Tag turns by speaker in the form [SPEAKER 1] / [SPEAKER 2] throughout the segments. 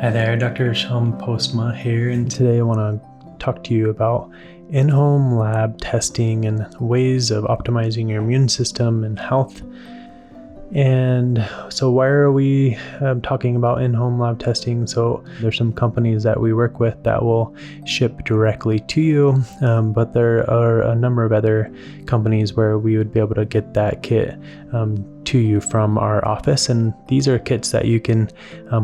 [SPEAKER 1] Hi there, Dr. Shawn Postma here, and today I want to talk to you about in-home lab testing and ways of optimizing your immune system and health. And so why are we talking about in-home lab testing? So there's some companies that we work with that will ship directly to you, but there are a number of other companies where we would be able to get that kit to you from our office, and these are kits that you can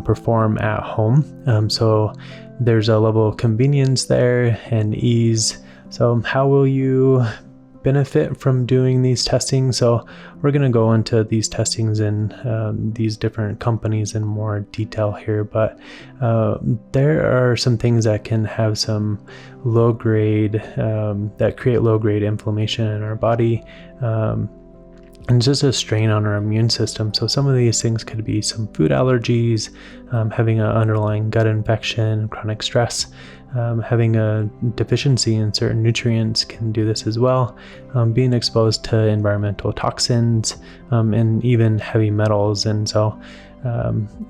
[SPEAKER 1] perform at home. So there's a level of convenience there and ease. So how will you benefit from doing these testings? So we're going to go into these testings and these different companies in more detail here, but there are some things that can have some low grade that create low grade inflammation in our body, and just a strain on our immune system. So some of these things could be some food allergies, having an underlying gut infection, chronic stress, having a deficiency in certain nutrients can do this as well, being exposed to environmental toxins, and even heavy metals. And so,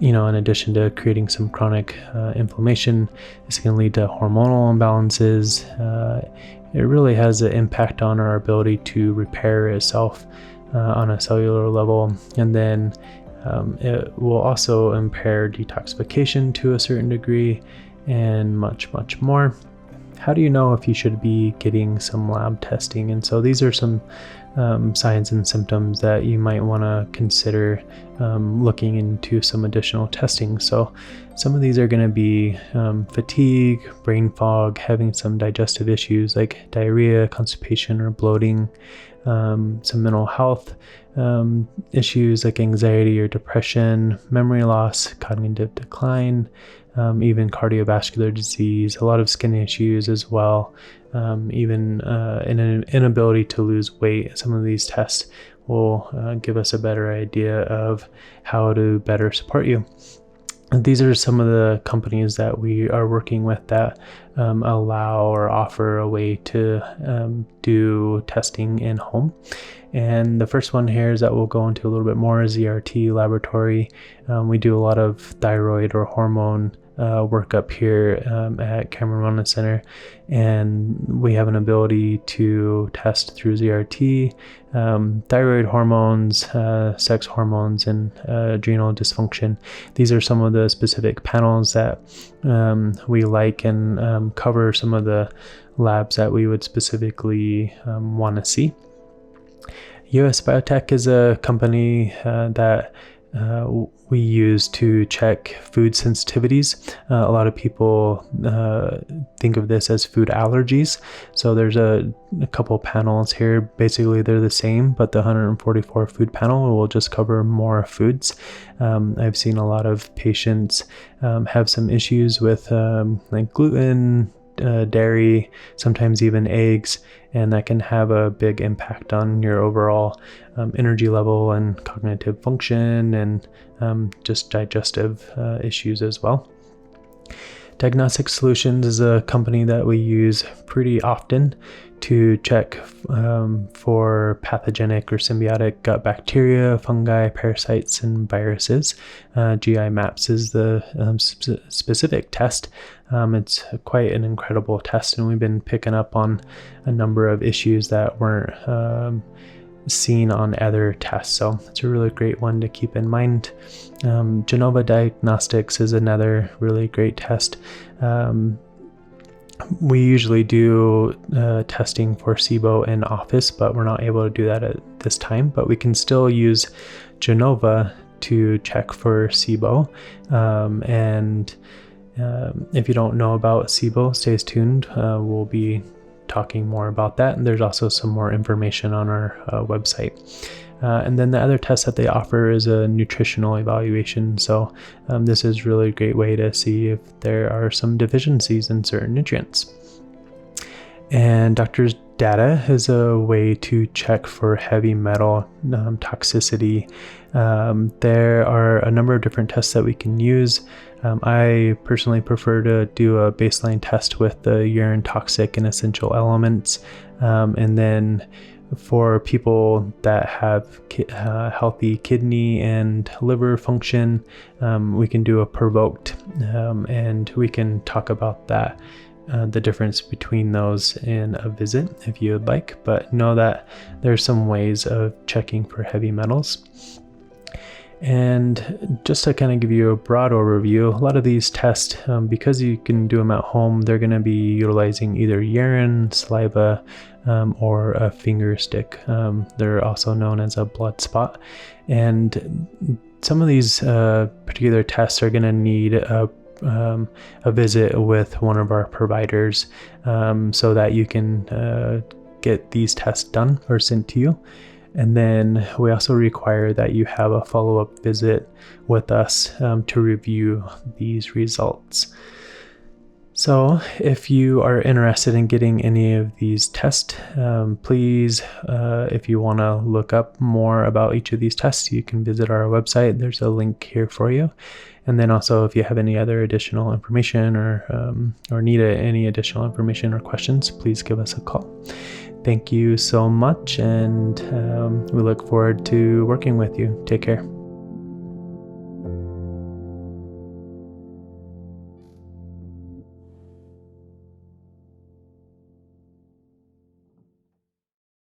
[SPEAKER 1] in addition to creating some chronic inflammation, this can lead to hormonal imbalances. It really has an impact on our ability to repair itself on a cellular level, and then it will also impair detoxification to a certain degree, and much more. How do you know if you should be getting some lab testing? And so these are some signs and symptoms that you might want to consider looking into some additional testing. So some of these are going to be fatigue, brain fog, having some digestive issues like diarrhea, constipation, or bloating, some mental health issues like anxiety or depression, memory loss, cognitive decline, even cardiovascular disease, a lot of skin issues as well, even an inability to lose weight. Some of these tests will give us a better idea of how to better support you. These are some of the companies that we are working with that allow or offer a way to do testing in home. And the first one here is that we'll go into a little bit more is ZRT Laboratory. We do a lot of thyroid or hormone work up here at Cameron Wellness Center, and we have an ability to test through ZRT thyroid hormones, sex hormones, and adrenal dysfunction. These are some of the specific panels that we like, and cover some of the labs that we would specifically want to see. US Biotek is a company that we use to check food sensitivities. A lot of people think of this as food allergies. So there's a couple panels here. Basically, they're the same, but the 144 food panel will just cover more foods. I've seen a lot of patients have some issues with like gluten, dairy, sometimes even eggs, and that can have a big impact on your overall energy level and cognitive function, and just digestive issues as well. Diagnostic Solutions is a company that we use pretty often to check for pathogenic or symbiotic gut bacteria, fungi, parasites, and viruses. GI MAPS is the specific test. It's quite an incredible test, and we've been picking up on a number of issues that weren't seen on other tests. So it's a really great one to keep in mind. Genova Diagnostics is another really great test. We usually do testing for SIBO in office, but we're not able to do that at this time. But we can still use Genova to check for SIBO. And if you don't know about SIBO, stay tuned. We'll be talking more about that. And there's also some more information on our website. And then the other test that they offer is a nutritional evaluation. So this is really a great way to see if there are some deficiencies in certain nutrients. And Doctor's Data is a way to check for heavy metal toxicity. There are a number of different tests that we can use. I personally prefer to do a baseline test with the urine toxic and essential elements, and then For people that have healthy kidney and liver function, we can do a provoked, and we can talk about that, the difference between those in a visit if you would like, but know that there's some ways of checking for heavy metals. And just to kind of give you a broad overview, a lot of these tests, because you can do them at home, they're going to be utilizing either urine, saliva, or a finger stick. They're also known as a blood spot. And some of these particular tests are going to need a visit with one of our providers, so that you can get these tests done or sent to you. And then we also require that you have a follow-up visit with us to review these results. So if you are interested in getting any of these tests, please, if you want to look up more about each of these tests, you can visit our website. There's a link here for you. And then also, if you have any other additional information or need any additional information or questions, please give us a call. Thank you so much, and we look forward to working with you. Take care.